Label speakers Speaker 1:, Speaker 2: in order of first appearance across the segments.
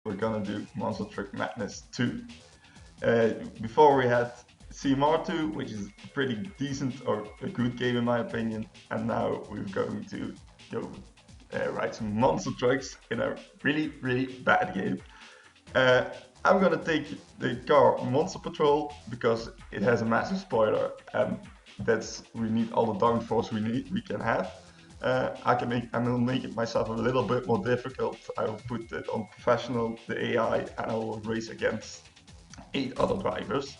Speaker 1: we're gonna do Monster Truck Madness 2. Before we had CMR2, which is a pretty decent or a good game in my opinion, and now we're going to go ride some monster trucks in a really bad game. I'm gonna take the car Monster Patrol because it has a massive spoiler, and we need all the downforce we can have. I will make it myself a little bit more difficult. I will put it on professional, the AI, and I will race against 8 other drivers.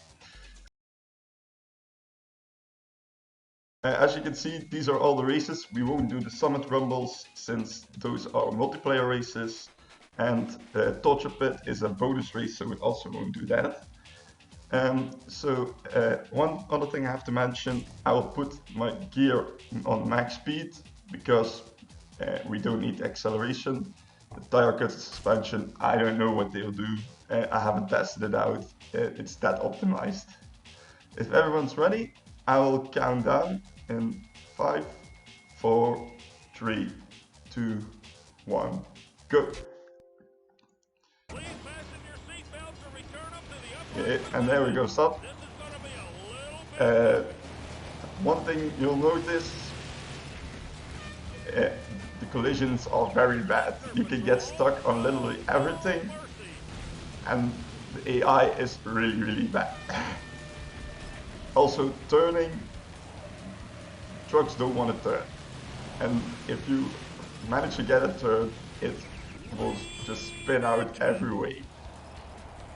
Speaker 1: As you can see, these are all the races. We won't do the Summit Rumbles since those are multiplayer races. And Torture Pit is a bonus race, so we also won't do that. One other thing I have to mention, I will put my gear on max speed because we don't need acceleration. The tire cut suspension, I don't know what they'll do. I haven't tested it out. It's that optimized. If everyone's ready, I will count down in 5, 4, 3, 2, 1, go. Okay, and there we go, stop. One thing you'll notice, the collisions are very bad. You can get stuck on literally everything, and the AI is really bad. Also, turning, trucks don't want to turn, and if you manage to get a turn, it will just spin out every way.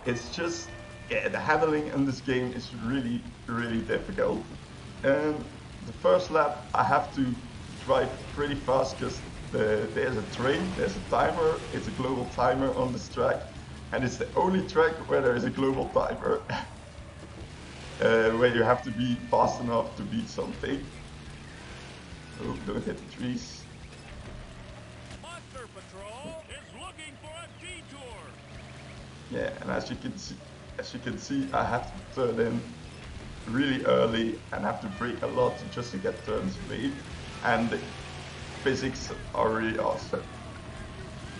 Speaker 1: It's just, yeah, the handling in this game is really difficult. And the first lap I have to drive pretty fast because there's a train, there's a timer, it's a global timer on this track, and it's the only track where there is a global timer. Where you have to be fast enough to beat something. Oh, don't hit the trees.
Speaker 2: Monster Patrol is looking for a detour.
Speaker 1: Yeah, and as you can see, I have to turn in really early and have to brake a lot just to get turns made. And the physics are really awesome.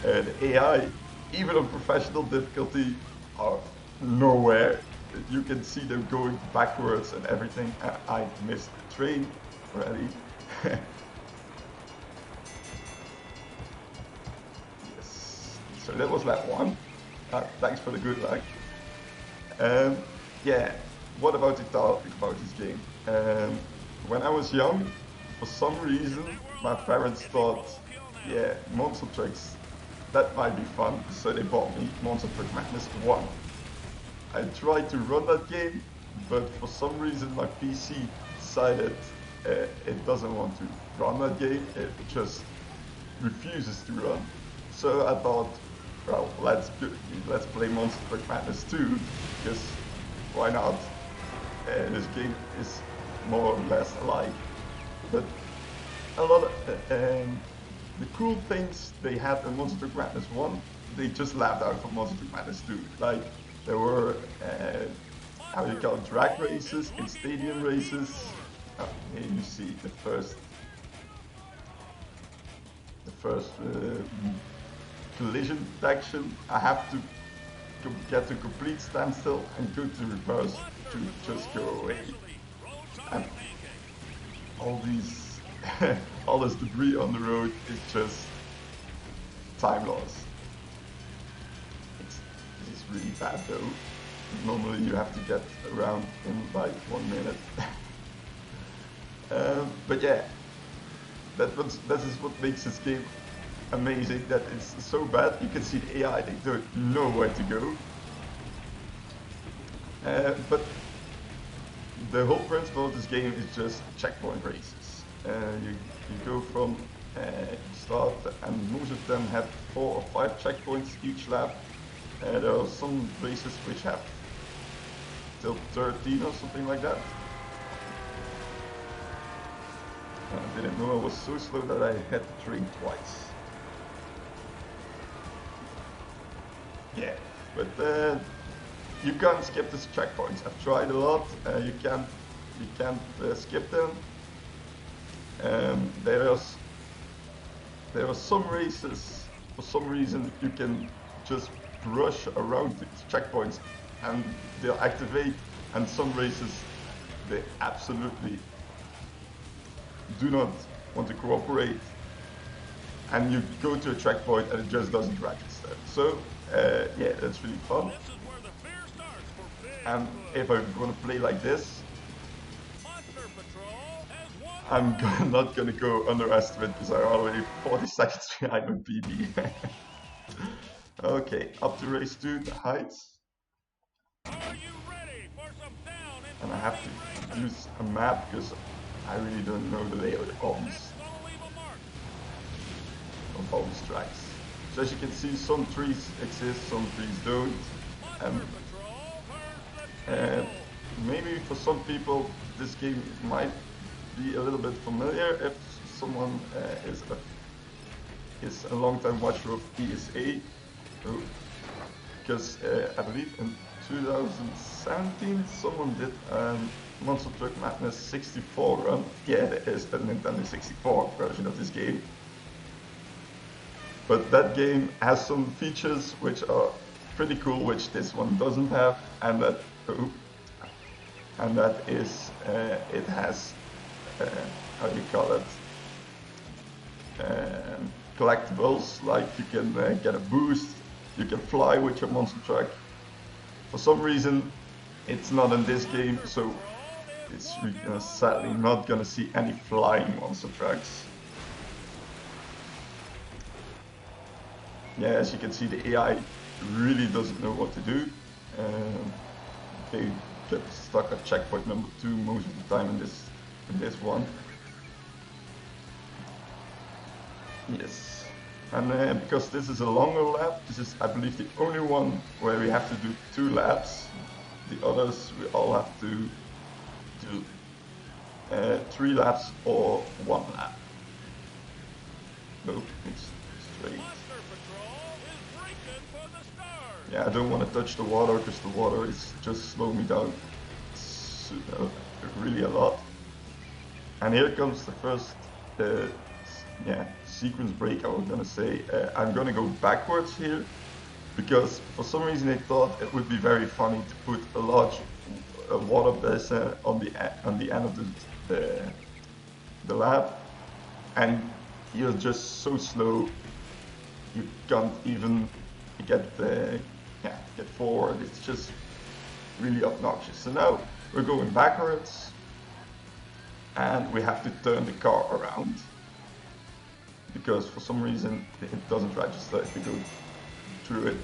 Speaker 1: The AI, even on professional difficulty, are nowhere. You can see them going backwards and everything. I missed the train already. Yes. So that was lap 1. Thanks for the good luck. Yeah, what about the topic about this game? When I was young, for some reason, my parents thought, yeah, monster trucks, that might be fun, so they bought me Monster Truck Madness 1. I tried to run that game, but for some reason my PC decided it doesn't want to run that game, it just refuses to run. So I thought, well, let's play Monster Truck Madness 2, because why not? This game is more or less alike. But a lot of the cool things they had in Monster Truck Madness 1, they just laughed out for Monster Truck Madness 2. Like, there were, how you call it, drag races and stadium races. Oh, here you see the first collision detection. I have to get to complete standstill and go to reverse to just go away. And all these, all this debris on the road is just time loss. This is really bad though. Normally you have to get around in like 1 minute. But yeah, this is what makes this game amazing, that it's so bad. You can see the AI, they don't know where to go. But the whole principle of this game is just checkpoint races. You go from start, and most of them have 4 or 5 checkpoints each lap. There are some races which have till 13 or something like that. I didn't know I was so slow that I had to train twice. Yeah, but you can't skip these checkpoints. I've tried a lot. You can't skip them. There are some races, for some reason, you can just rush around the checkpoints and they'll activate, and some races they absolutely do not want to cooperate, and you go to a checkpoint and it just doesn't register. So yeah, that's really fun.
Speaker 2: This is where the fear starts for big
Speaker 1: And if I'm gonna play like this,
Speaker 2: Monster Patrol has won.
Speaker 1: I'm not gonna go underestimate because I'm already 40 seconds behind my PB. Okay, up to race 2, the heights.
Speaker 2: Are you ready for some down
Speaker 1: And
Speaker 2: and
Speaker 1: I have to use a map because I really don't know the layout of these
Speaker 2: gonna leave a mark.
Speaker 1: tracks. So as you can see, some trees exist, some trees don't. And
Speaker 2: Patrol turns the
Speaker 1: maybe for some people this game might be a little bit familiar if someone is a long-time watcher of ESA. Because I believe in 2017 someone did Monster Truck Madness 64 run. Yeah, there is a Nintendo 64 version of this game. But that game has some features which are pretty cool, which this one doesn't have, and that is it has how do you call it? Collectibles, like you can get a boost, you can fly with your monster truck. For some reason, it's not in this game, so it's sadly not gonna see any flying monster trucks. Yeah, as you can see, the AI really doesn't know what to do. They get stuck at checkpoint number 2 most of the time in this one. Yes, and because this is a longer lap, this is, I believe, the only one where we have to do 2 laps. The others we all have to do 3 laps or 1 lap. No, it's straight. Yeah, I don't want to touch the water because the water is just slowing me down really a lot. And here comes the first sequence break, I was gonna say. I'm gonna go backwards here because for some reason I thought it would be very funny to put a large water basin on the end of the lap, and you're just so slow you can't even get forward. It's just really obnoxious. So now we're going backwards and we have to turn the car around because for some reason it doesn't register if you go through it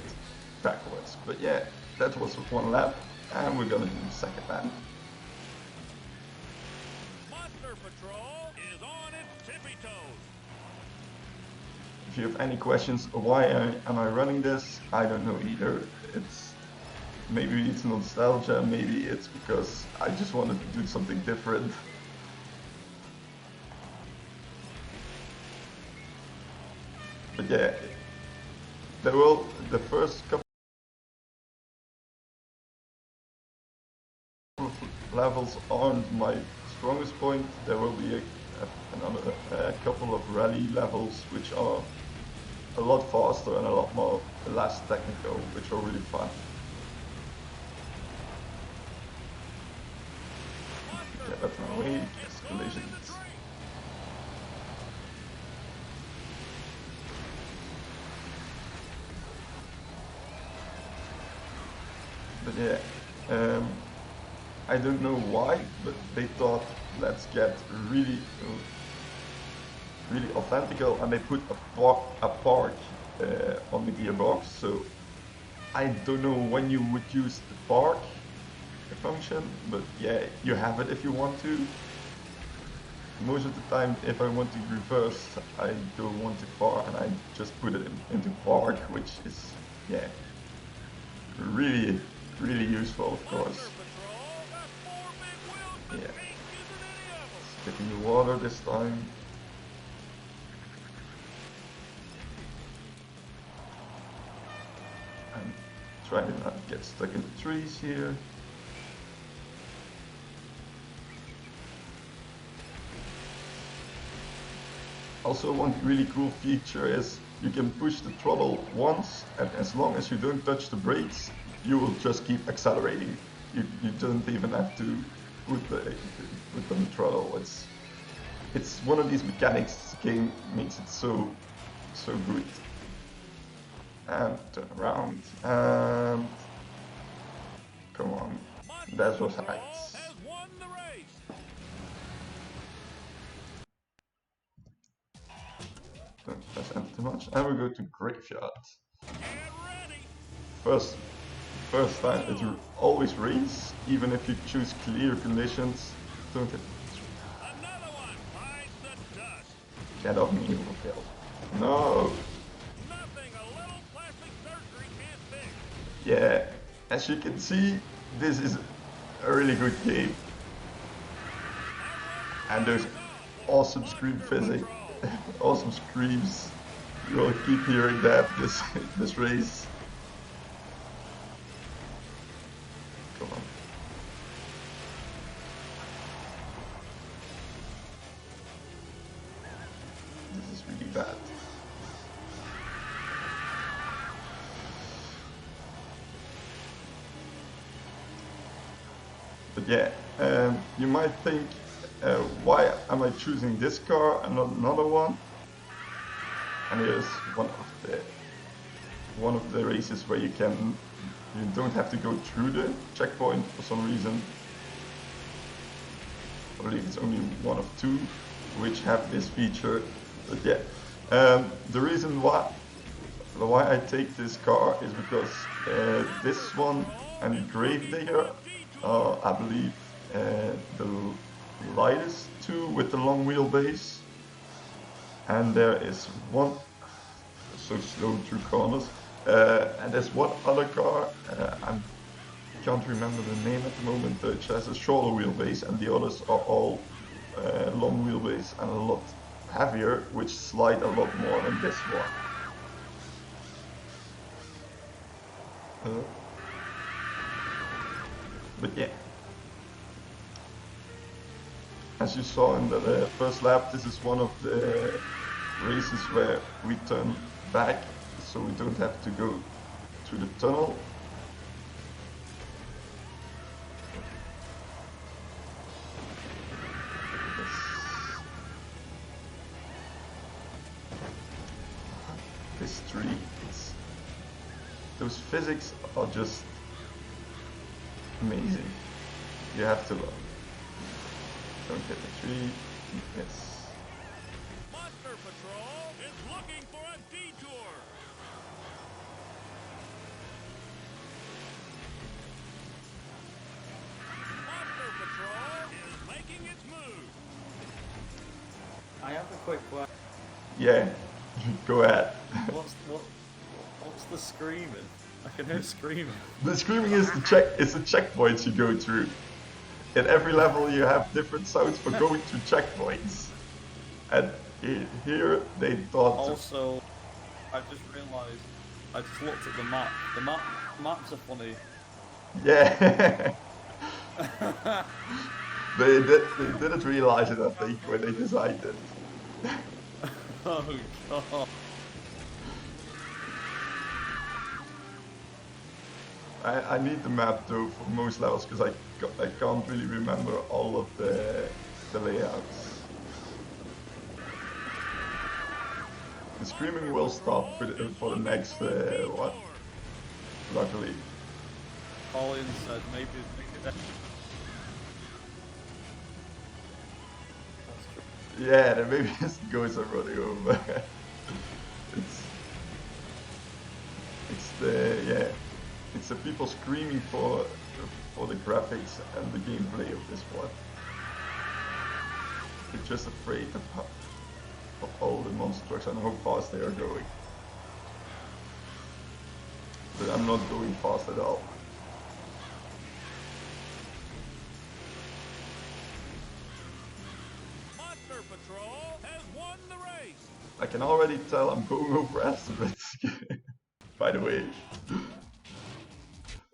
Speaker 1: backwards. But yeah, that was 1 lap, and we're gonna do the 2nd lap.
Speaker 2: Monster Patrol is on its tippy toes.
Speaker 1: If you have any questions, why am I running this? I don't know either. Maybe it's nostalgia, maybe it's because I just wanted to do something different. But yeah, the first couple of levels aren't my strongest point. There will be a couple of rally levels which are a lot faster and a lot more less technical, which are really fun. Get out of my way, yes, collisions. But yeah, I don't know why, but they thought, let's get really authentical, and they put a park on the gearbox. So I don't know when you would use the park function, but yeah, you have it if you want to. Most of the time, if I want to reverse, I go one too far and I just put it into park, which is, yeah, really useful, of course. Yeah, skipping the water this time. I'm trying to not get stuck in the trees here. Also, one really cool feature is you can push the throttle once, and as long as you don't touch the brakes, you will just keep accelerating. You don't even have to put on the throttle. It's one of these mechanics. This game makes it so good. And turn around and come on. That was heights.
Speaker 2: Has won the race.
Speaker 1: Don't press enter too much. And we go to graveyard.
Speaker 2: Get ready.
Speaker 1: First time it will always rains, even if you choose clear conditions. Don't hit.
Speaker 2: Another one bites the dust.
Speaker 1: Get off me, you will kill. No.
Speaker 2: Nothing a little plastic surgery can't fix.
Speaker 1: Yeah, as you can see, this is a really good game. And those awesome scream physics, awesome screams. You will keep hearing that this race. Come on. This is really bad. But yeah, you might think, why am I choosing this car and not another one? And here's one of the races where you don't have to go through the checkpoint for some reason. I believe it's only one of two which have this feature. But yeah, the reason why I take this car is because this one and Gravedigger are, I believe, the lightest two with the long wheelbase. And there is one, so slow through corners, and there's one other car, I can't remember the name at the moment, which has a shorter wheelbase, and the others are all long wheelbase and a lot heavier, which slide a lot more than this one. But yeah, as you saw in the first lap, this is one of the races where we turn back, so we don't have to go through the tunnel. This tree, those physics are just amazing. You have to don't hit the tree. Yes.
Speaker 2: Monster Patrol is looking for a detour. Monster Patrol is making its move.
Speaker 3: I have a quick question.
Speaker 1: Yeah, go ahead.
Speaker 3: What's the screaming? I can hear screaming.
Speaker 1: The screaming is the checkpoints you go through. In every level you have different sounds for going through checkpoints. And here they thought...
Speaker 3: Also, I just realised, I just looked at the map. The maps are funny.
Speaker 1: Yeah. they didn't realise it, I think, when they designed it.
Speaker 3: Oh god.
Speaker 1: I need the map though for most levels because I can't really remember all of the layouts. The screaming will stop for the next one. Luckily.
Speaker 3: Colin said maybe that.
Speaker 1: Yeah, then maybe his ghosts are running over. It's the people screaming for the graphics and the gameplay of this one. They're just afraid of all the monster trucks and how fast they are going. But I'm not going fast at all.
Speaker 2: Monster Patrol has won the race.
Speaker 1: I can already tell I'm going over estimates. By the way.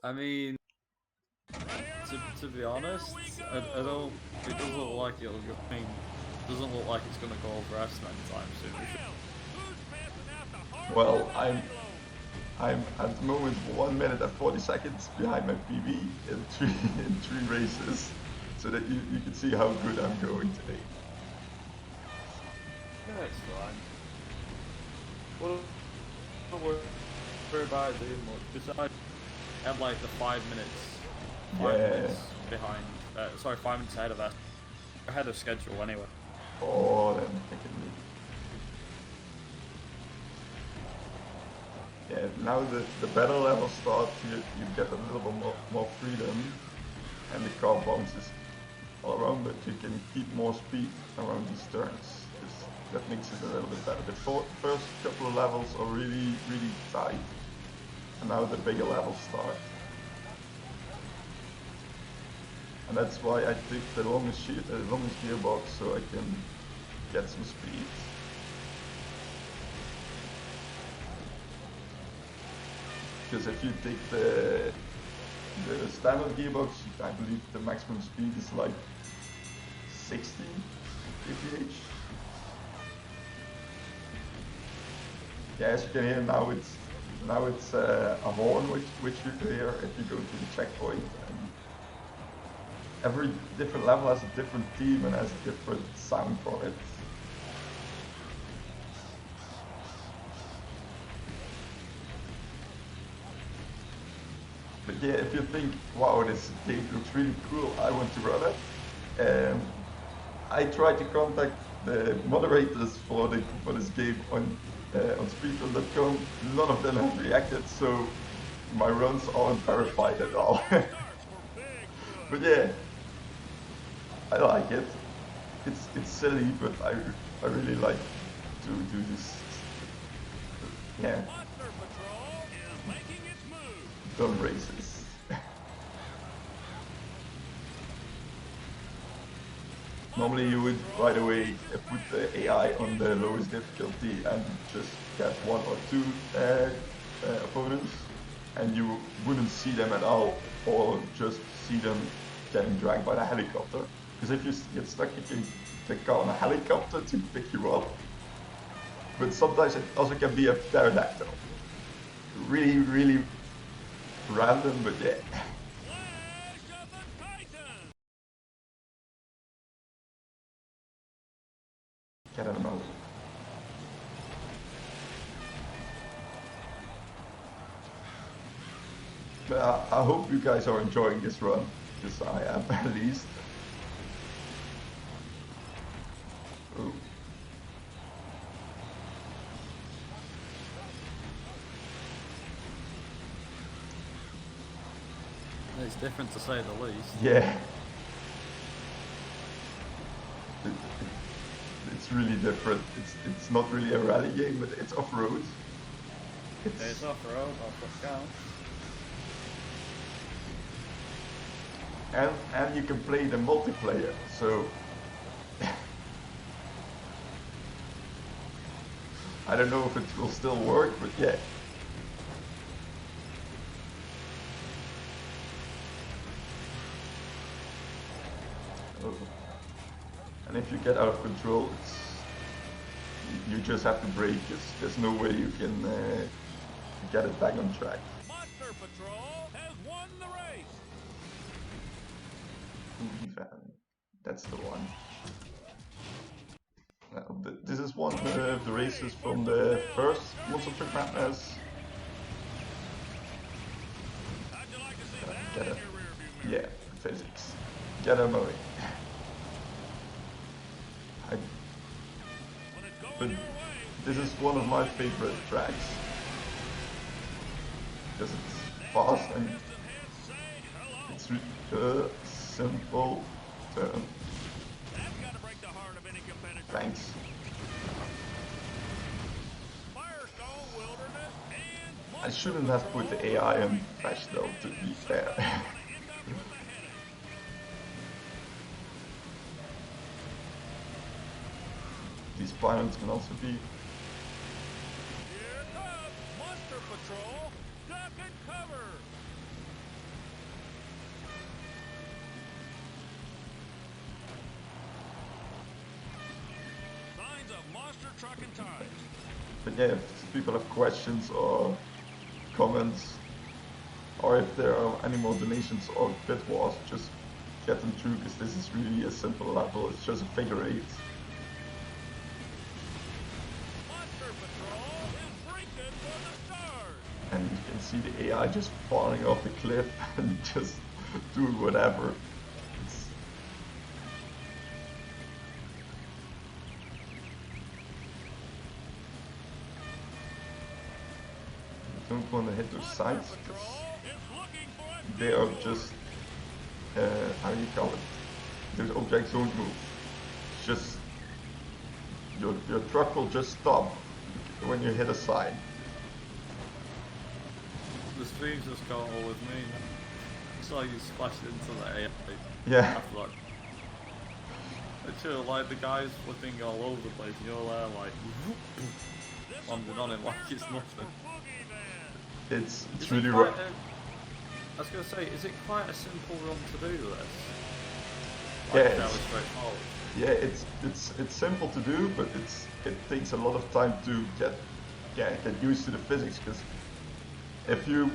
Speaker 3: I mean, to be honest, I don't. It doesn't look like it'll go. I mean, doesn't look like it's gonna go over estimate anytime soon.
Speaker 1: Well, I'm at the moment 1 minute and 40 seconds behind my PB in three races, so that you can see how good I'm going today.
Speaker 3: Yeah, it's fine. Well, don't worry about it doing much, because I have like the 5 minutes, minutes behind, sorry, 5 minutes ahead of us. Ahead of schedule anyway.
Speaker 1: Oh, then freaking me. Yeah, now the battle level starts, you get a little bit more freedom, and the car bounces all around, but you can keep more speed around these turns. That makes it a little bit better. The first couple of levels are really tight, and now the bigger levels start. And that's why I take the longest gearbox, so I can get some speed. Because if you take the standard gearbox, I believe the maximum speed is like 60 kph. Yeah, as you can hear now, it's a horn which you can hear if you go to the checkpoint. And every different level has a different theme and has a different sound for it. But yeah, if you think, wow, this game looks really cool, I want to run it. I tried to contact the moderators for this game on speedrun.com. None of them have reacted, so my runs aren't verified at all. But yeah, I like it. It's silly, but I really like to do this. Yeah. Dumb races. Normally you would right away put the AI on the lowest difficulty and just get 1 or 2 opponents, and you wouldn't see them at all, or just see them getting dragged by the helicopter. Because if you get stuck, you can click on a helicopter to pick you up. But sometimes it also can be a pterodactyl. Really random, but yeah. Get out of my way. But I hope you guys are enjoying this run, because I am at least. Ooh.
Speaker 3: It's different to say the least.
Speaker 1: Yeah. It's really different. It's not really a rally game, but it's off-road.
Speaker 3: It's off-road, off-road count.
Speaker 1: And you can play the multiplayer, so I don't know if it will still work, but yeah. Oh. And if you get out of control, you just have to brake. There's no way you can get it back on track.
Speaker 2: Monster Patrol has won the race.
Speaker 1: That's the one. Well, this is one of the races from the first Monster Truck Madness.
Speaker 2: How'd you like to see that in your rearview mirror?
Speaker 1: Yeah, physics. Get out of my way. But this is one of my favorite tracks. Because it's fast and it's a simple turn.
Speaker 2: That's got to break the heart of any competitor.
Speaker 1: Thanks.
Speaker 2: Firestone, Wilderness, and
Speaker 1: I shouldn't have put the AI on professional, to be fair. These pilots can also be.
Speaker 2: Here comes Monster Patrol. Duck and cover. Signs of monster truck and tires.
Speaker 1: But yeah, if people have questions or comments, or if there are any more donations or bid wars, just get them through, because this is really a simple level. It's just a figure 8.
Speaker 2: Monster Patrol is breaking for the stars.
Speaker 1: And you can see the AI just falling off the cliff and just doing whatever. It's... I don't want to hit those sides, because they are just, how do you call it? Those objects don't move. It's just, your truck will just stop when you hit a side.
Speaker 3: The streams just got all with me. I saw you splashed into the AI.
Speaker 1: Yeah.
Speaker 3: After that. Literally, like the guys flipping all over the place, and you're there like landing on him like it's nothing.
Speaker 1: It's
Speaker 3: Is
Speaker 1: really
Speaker 3: it
Speaker 1: rough.
Speaker 3: I was gonna say, is it quite a simple run to do this?
Speaker 1: Yeah,
Speaker 3: Like,
Speaker 1: it's-
Speaker 3: fairly straightforward.
Speaker 1: Yeah, it's simple to do, but it takes a lot of time to get used to the physics. Because if you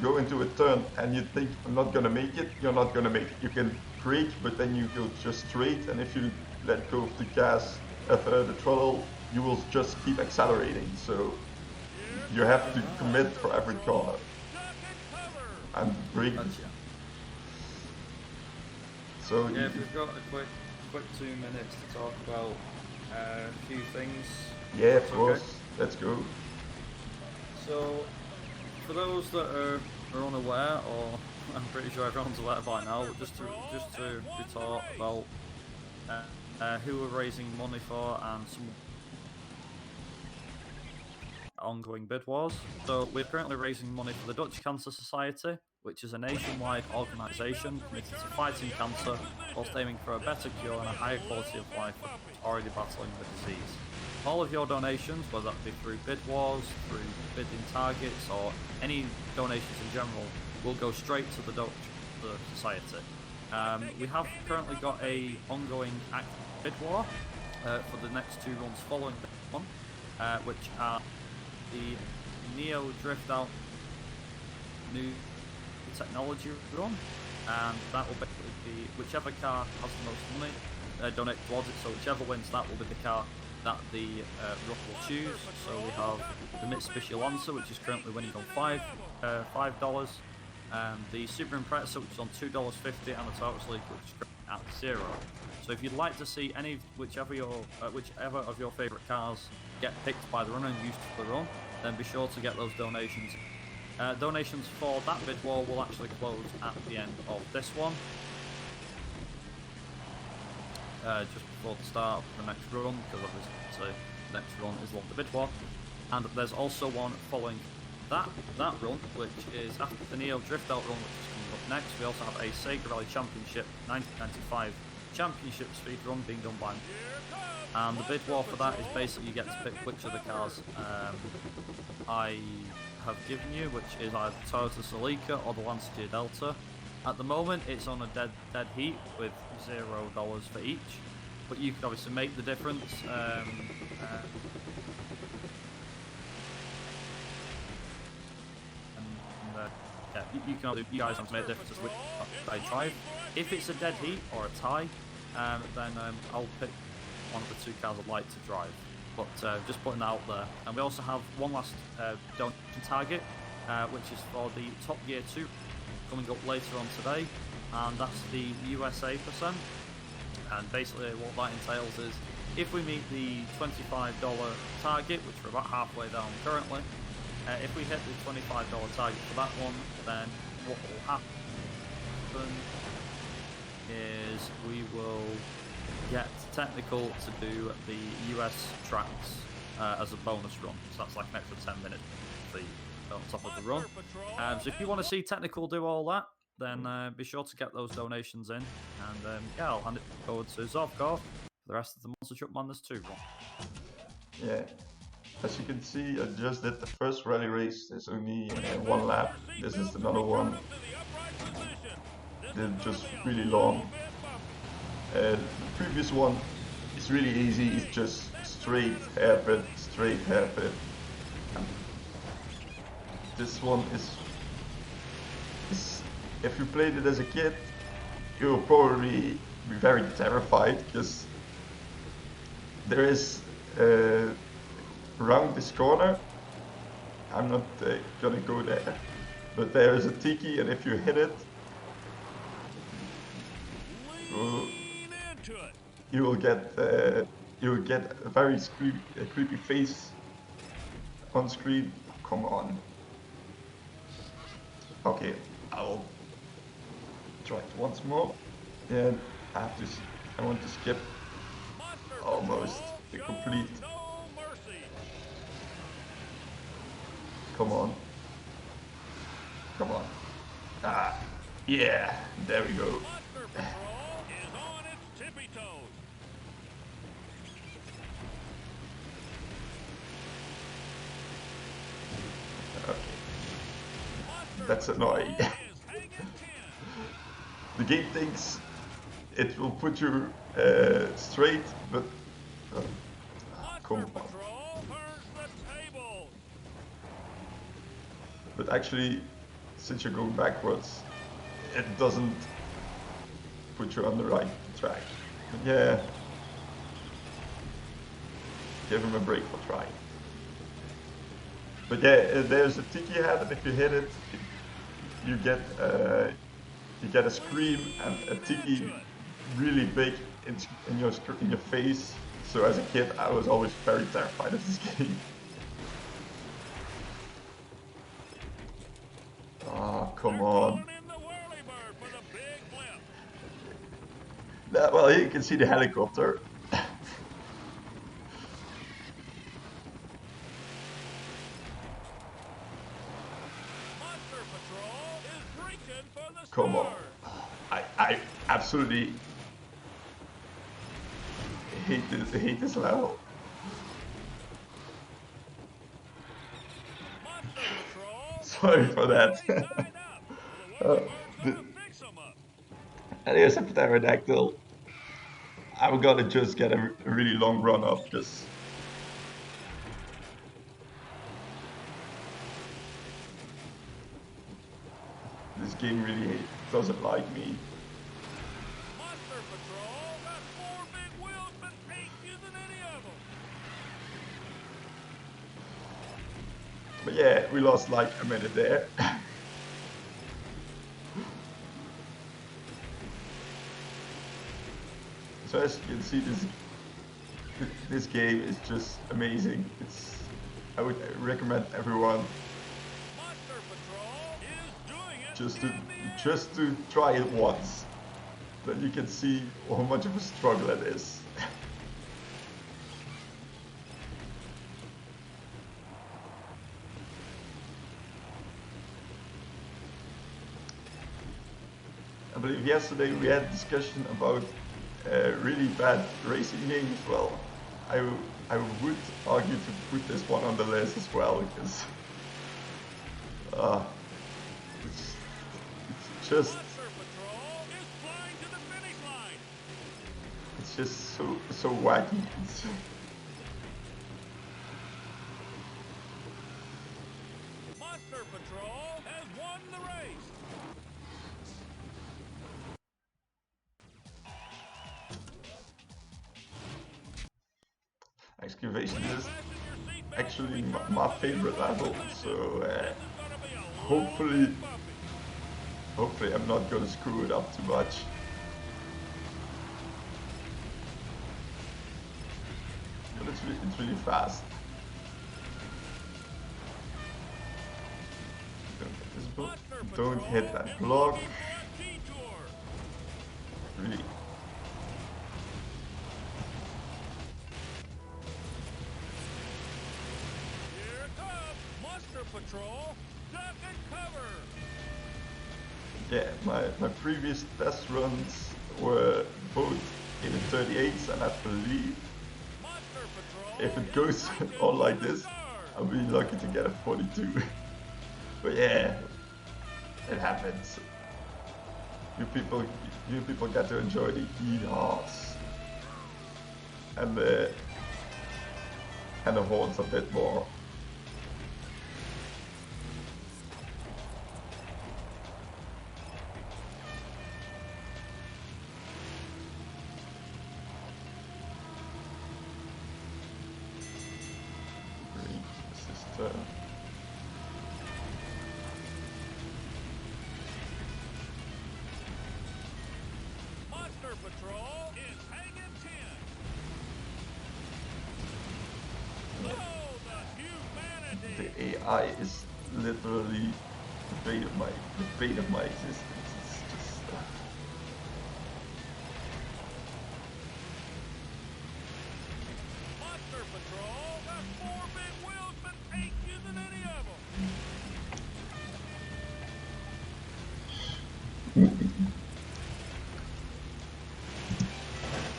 Speaker 1: go into a turn and you think I'm not gonna make it, you're not gonna make it. You can brake, but then you go just straight, and if you let go of the gas, of the throttle, you will just keep accelerating. So you have to commit for every corner and brake.
Speaker 3: Gotcha.
Speaker 1: So
Speaker 3: Yeah, if we've got a quick 2 minutes to talk about a few things.
Speaker 1: yeah, of
Speaker 3: that's
Speaker 1: course,
Speaker 3: okay.
Speaker 1: let's go.
Speaker 3: So, for those that are unaware, or I'm pretty sure everyone's aware by now, but just to retort about who we're raising money for and some ongoing bid wars. So we're currently raising money for the Dutch Cancer Society, which is a nationwide organisation committed to fighting cancer whilst aiming for a better cure and a higher quality of life for those already battling the disease. All of your donations, whether that be through bid wars, through bidding targets, or any donations in general, will go straight to the Dutch Society. We have currently got a ongoing active bid war for the next 2 runs following this one, which are the Neo Drift Out new technology run, and that will basically be whichever car has the most money donate towards it. So whichever wins, that will be the car that the run will choose. So we have the Mitsubishi Lancer, which is currently winning on $5, the Super Impreza, which is on $2.50, and the Taurus League, which is currently at $0. So if you'd like to see any whichever of your favourite cars get picked by the runner and used for the run, then be sure to get those donations. Donations for that bid war will actually close at the end of this one, just before the start of the next run, because obviously the next run is the bid war. And there's also one following that run, which is after the Neo Drift Out run, which is coming up next. We also have a Sega Rally Championship 1995 Championship speed run being done by me. And the bid war for that is basically you get to pick which of the cars I have given you, which is either Toyota Celica or the Lancer G Delta. At the moment, it's on a dead heat with $0 for each, but you can obviously make the difference. Yeah, you guys want to make differences with I drive. If it's a dead heat or a tie, then I'll pick one of the 2 cars I'd like to drive. But just putting that out there. And we also have one last donation target, which is for the Top Gear 2 coming up later on today, and that's the USA %. And basically what that entails is if we meet the $25 target, which we're about halfway down currently, if we hit the $25 target for that one, then what will happen is we will get technical to do the US tracks as a bonus run. So that's like an extra 10 minutes on top of the run. So if you want to see technical do all that, then be sure to get those donations in. And yeah, I'll hand it over to ZaufKauf for the rest of the Monster Truck Madness 2 run.
Speaker 1: Yeah, as you can see, I just did the first rally race. There's only 1 lap. This is another one. They're just really long. The previous one is really easy. It's just straight hairpin, This one is if you played it as a kid, you'll probably be very terrified because there is around this corner. I'm not gonna go there, but there is a tiki, and if you hit it, you will get a very creepy face on screen. Come on. Okay, I'll try it once more. Then I want to skip almost the complete. Come on. Come on. Ah, yeah, there we go. Okay. That's annoying. The game thinks it will put you straight, but come on. But actually, since you're going backwards, it doesn't put you on the right track. But yeah, give him a break for trying. But yeah, there's a tiki head, and if you hit it, you get a scream and a tiki really big in your face. So as a kid, I was always very terrified of this game. Oh, come on. Well, you can see the helicopter. Come on. I absolutely hate this level. Sorry for that. And here's a pterodactyl. I'm gonna just get a really long run up because this game really doesn't like me. But yeah, we lost like a minute there. So as you can see, this game is just amazing. I would recommend everyone just to try it once. Then you can see how much of a struggle it is. I believe yesterday we had a discussion about really bad racing games. Well, I would argue to put this one on the list as well because it's just so wacky.
Speaker 2: Monster Patrol has won the race.
Speaker 1: Excavation is actually my favorite level, so hopefully I'm not gonna screw it up too much. But it's really fast. Don't hit that block. Really.
Speaker 2: Patrol, duck and cover.
Speaker 1: Yeah, my previous test runs were both in the 38s, and I believe if it goes on like this, I'll be lucky to get a 42. But yeah, it happens. You people get to enjoy the E-Hearts and the horns a bit more.
Speaker 2: Monster Patrol is hanging 10. Oh, the humanity!
Speaker 1: The AI is literally the bane of my existence. It's just
Speaker 2: Monster Patrol got 4 big wheels, but ain't using any of them.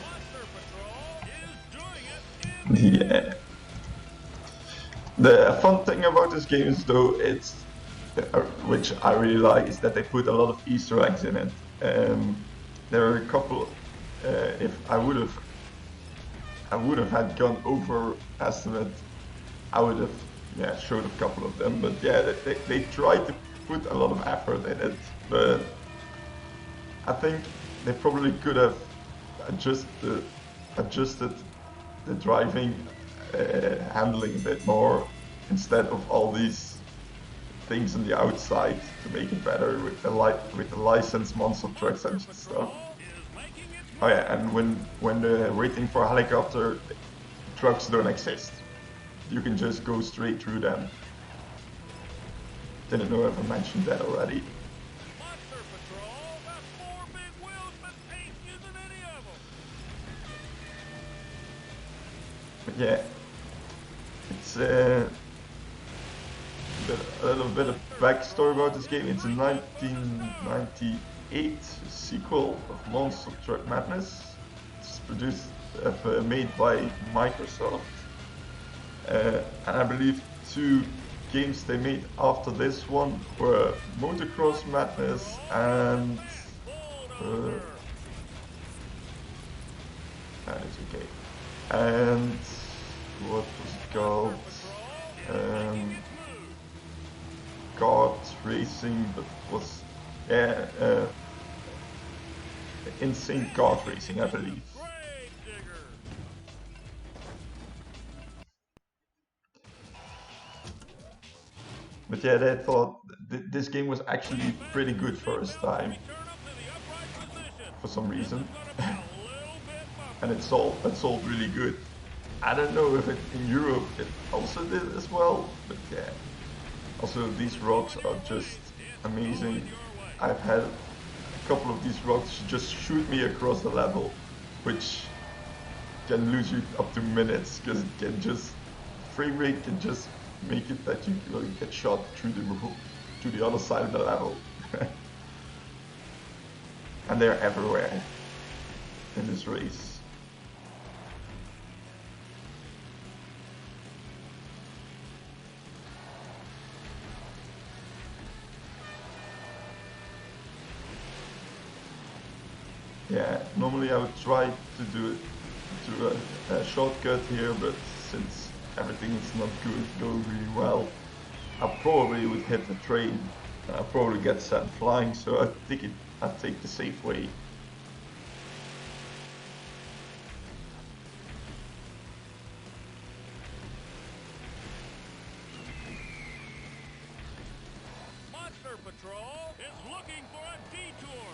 Speaker 2: Monster Patrol is doing it in
Speaker 1: yeah. The fun thing about this game is though which I really like, is that they put a lot of Easter eggs in it. There are a couple. If I would have had gone overestimate, I would have showed a couple of them. But yeah, they tried to put a lot of effort in it. But I think they probably could have adjusted the driving handling a bit more, instead of all these things on the outside to make it better with the licensed monster trucks and stuff. Oh yeah, and when they're waiting for a helicopter, trucks don't exist. You can just go straight through them. Didn't know if I mentioned that already.
Speaker 2: Monster Patrol got 4 big wheels, but ain't using any of them.
Speaker 1: But yeah, it's a little bit of backstory about this game. It's a 1998 sequel of Monster Truck Madness. It's made by Microsoft, and I believe 2 games they made after this one were Motocross Madness and it's okay. And what was it called? Kart racing, but was insane kart racing, I believe. But yeah, they thought this game was actually pretty good first time for some reason, and it sold really good. I don't know if in Europe it also did as well, but yeah. Also, these rocks are just amazing. I've had a couple of these rocks just shoot me across the level, which can lose you up to minutes, because it can just, frame rate can just make it that you will get shot through the other side of the level. And they're everywhere in this race. Yeah, normally I would try to do a shortcut here, but since everything is not going really well, I probably would hit the train. I'll probably get sent flying, so I take the safe way.
Speaker 2: Monster Patrol is looking for a detour.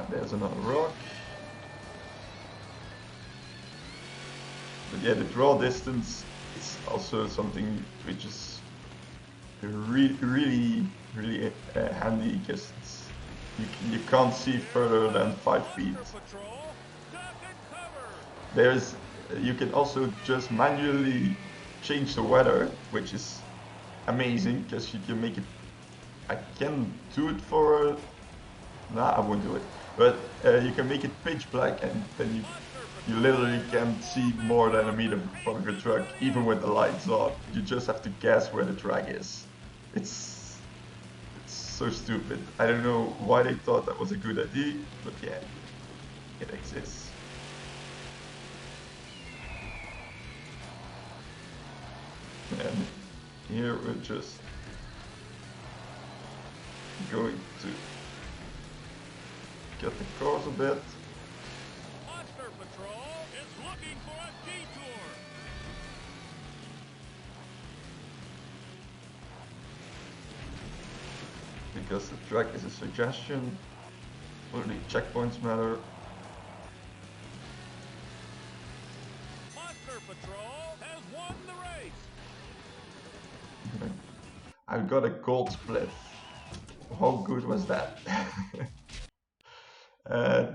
Speaker 1: There's another rock. But yeah, the draw distance is also something which is really handy, because you can't see further than 5 feet. You can also just manually change the weather, which is amazing, because you can make it. I can do it for. Nah, I won't do it. But you can make it pitch black, and then you literally can't see more than a meter from your truck, even with the lights on. You just have to guess where the track is. It's so stupid. I don't know why they thought that was a good idea, but yeah, it exists. And here we're just going to get the course a bit.
Speaker 2: Monster Patrol is looking for a detour.
Speaker 1: Because the track is a suggestion, only checkpoints matter.
Speaker 2: Monster Patrol has won the race.
Speaker 1: I got a gold split. How good was that?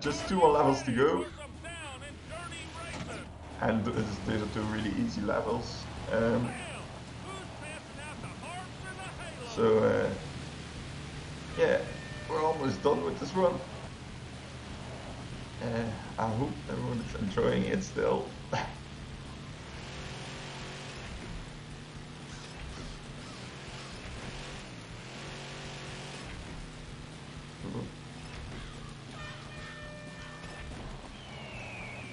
Speaker 1: Just 2 more levels to go,
Speaker 2: Puts them down in dirty racing.
Speaker 1: and these are 2 really easy levels.
Speaker 2: Well, who's passing out the harps and the halo?
Speaker 1: So yeah, we're almost done with this run. I hope everyone is enjoying it still.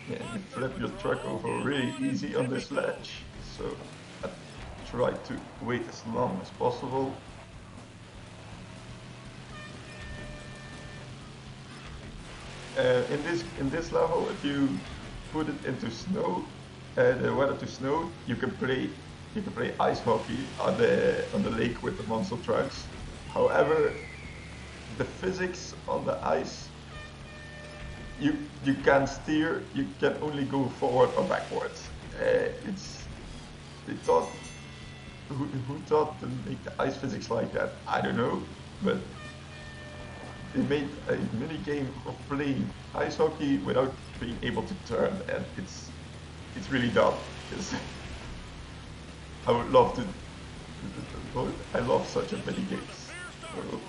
Speaker 1: Yeah, you flip your truck over really easy on this ledge, so I try to wait as long as possible. In this level, if you put it into snow, the weather to snow, you can play ice hockey on the lake with the monster trucks. However, the physics on the ice, you can't steer. You can only go forward or backwards. They thought who thought to make the ice physics like that? I don't know, but they made a mini game of playing ice hockey without being able to turn, and it's really dumb. Because I would love to. I love such a mini games. So,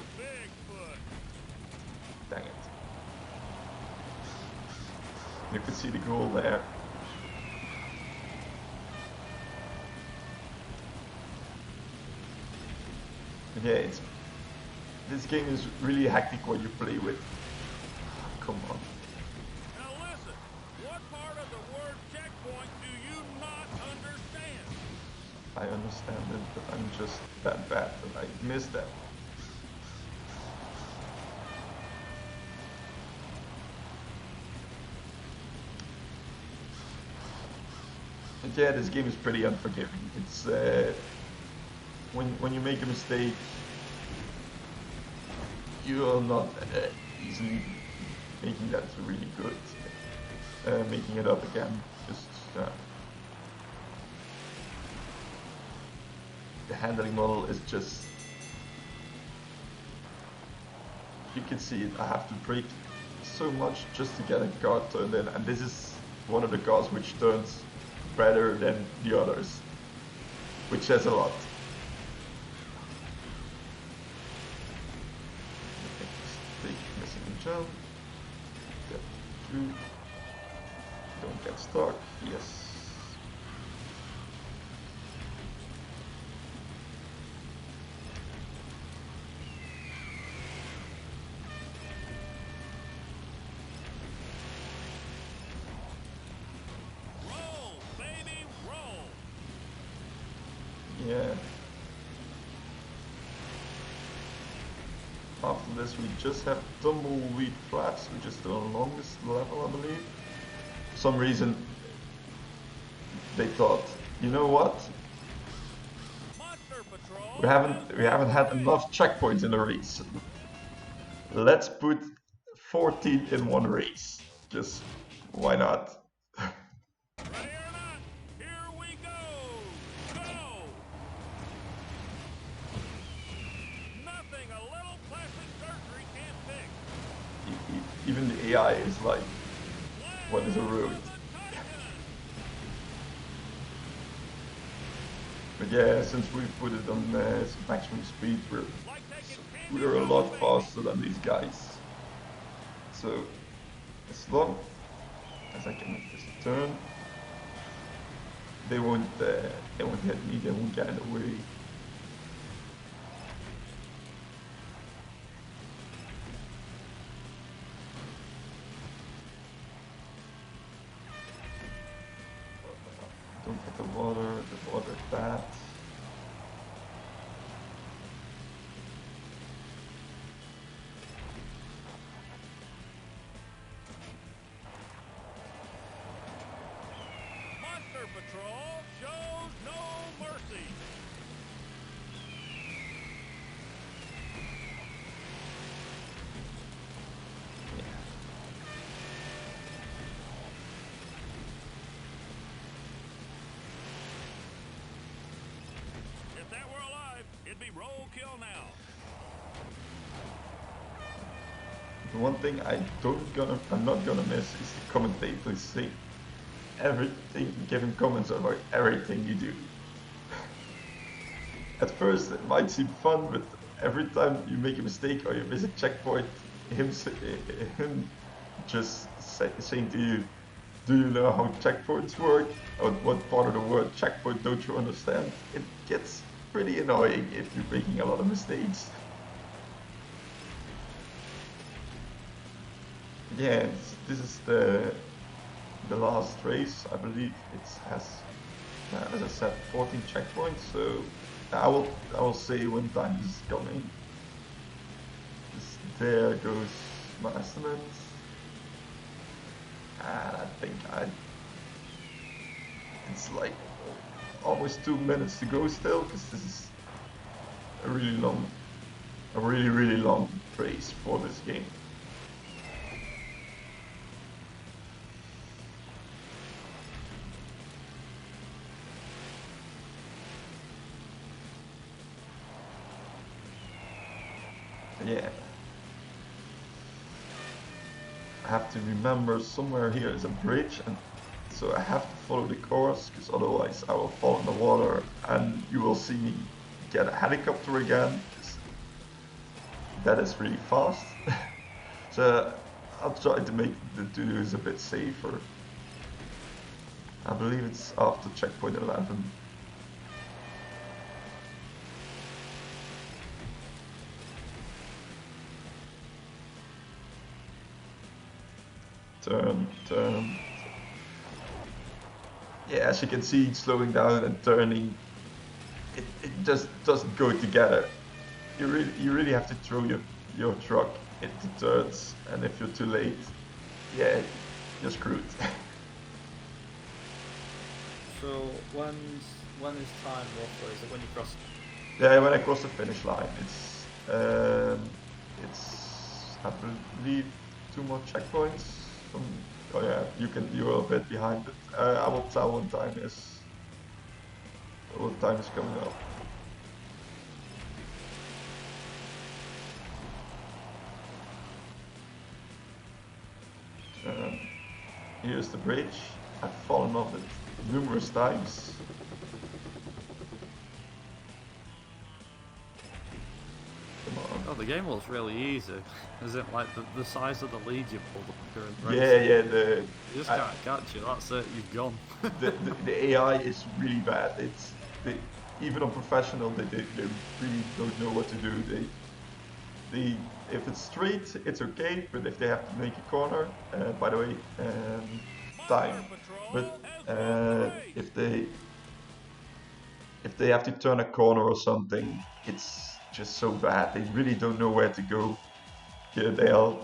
Speaker 1: dang it! You can see the goal there. And yeah, this game is really hectic when you play with. Come on.
Speaker 2: Now listen, what part of the word checkpoint do you not understand?
Speaker 1: I understand it, but I'm just that bad that I missed that. And yeah, this game is pretty unforgiving. It's when you make a mistake, you are not easily making that really good. Making it up again, just the handling model is just. You can see it. I have to brake so much just to get a car turned in, and this is one of the cars which turns better than the others, which says a lot. Missing a jump. Get through. Don't get stuck. Yes.
Speaker 2: Roll, baby, roll.
Speaker 1: Yeah. After this, we just have tumbleweed flats, which is the longest level, I believe. For some reason, they thought, you know what?
Speaker 2: Monster Patrol.
Speaker 1: We haven't had enough checkpoints in the race. Let's put 14 in one race. Just why not?
Speaker 2: Ready or not, here we go. Go. Nothing a little plastic surgery can't fix.
Speaker 1: Even the AI is like, what is a road? But yeah, since we put it on maximum speed, we're a lot faster than these guys. So as long as I can make this turn, they won't hit me. They won't get in the way. Don't hit the water is bad.
Speaker 2: Patrol shows no mercy. If that were alive, it'd be roll kill now.
Speaker 1: The one thing I'm not gonna miss is the commentators saying everything, giving comments about everything you do. At first it might seem fun, but every time you make a mistake or you miss a checkpoint, him just saying to you, do you know how checkpoints work? Or what part of the word checkpoint don't you understand? It gets pretty annoying if you're making a lot of mistakes. Yeah, this is the last race. I believe it has, as I said, 14 checkpoints. So I will say when time is coming. There goes my estimate. And I think it's like almost 2 minutes to go still, because this is a really long race for this game. Yeah. I have to remember somewhere here is a bridge, and so I have to follow the course, because otherwise I will fall in the water and you will see me get a helicopter again, 'cause that is really fast. So I'll try to make the to-dos a bit safer. I believe it's after checkpoint 11. Turn. Yeah, as you can see, slowing down and turning, it just doesn't go together. You really have to throw your truck into turns, and if you're too late, yeah, you're screwed.
Speaker 3: So when is time roughly? Is it when you cross?
Speaker 1: Yeah, when I cross the finish line, it's I believe 2 more checkpoints. Oh yeah, you're a bit behind, but I will tell when time is coming up. Here's the bridge. I've fallen off it numerous times. Come on.
Speaker 3: Oh, the game looks really easy. Is it like the size of the lead you pulled up current race?
Speaker 1: Yeah.
Speaker 3: You just can't catch it. That's it. You've gone.
Speaker 1: the AI is really bad. Even on professional, they really don't know what to do. If it's straight, it's okay, but if they have to make a corner, by the way, time. But if they have to turn a corner or something, it's just so bad. They really don't know where to go. Yeah, they are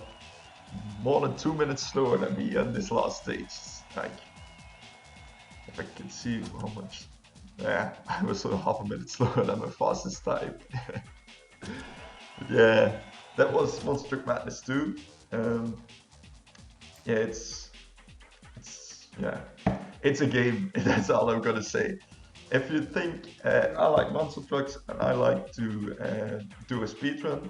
Speaker 1: more than 2 minutes slower than me on this last stage. Like, if I can see how much, yeah, I was sort of half a minute slower than my fastest time. Yeah, that was Monster Truck Madness 2. Yeah, it's a game. That's all I'm gonna say. If you think I like monster trucks and I like to do a speedrun,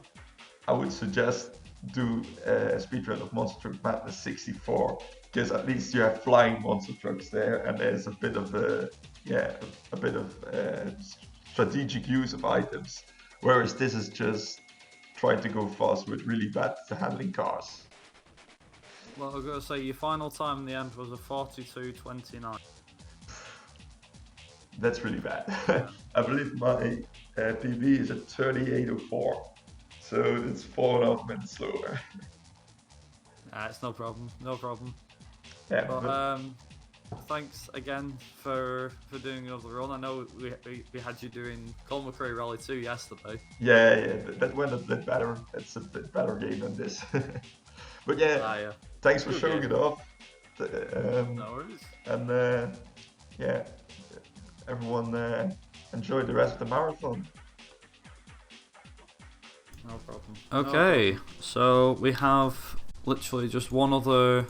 Speaker 1: I would suggest do a speedrun of Monster Truck Madness 64, because at least you have flying monster trucks there, and there's a bit of strategic use of items. Whereas this is just trying to go fast with really bad handling cars.
Speaker 3: Well, I've got to say, your final time in the end was a 42:29.
Speaker 1: That's really bad. I believe my PB is at 38:04, so it's 4.5 minutes slower.
Speaker 3: It's no problem. No problem.
Speaker 1: Yeah,
Speaker 3: But thanks again for doing another run. I know we had you doing Colin McRae Rally 2 yesterday.
Speaker 1: Yeah, that went a bit better. It's a bit better game than this. But yeah, thanks for showing it off.
Speaker 3: No worries.
Speaker 1: And yeah, everyone enjoy the rest of the marathon.
Speaker 3: No problem.
Speaker 4: Okay, so we have literally just one other.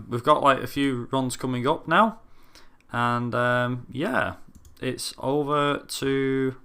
Speaker 4: We've got like a few runs coming up now, and yeah, it's over to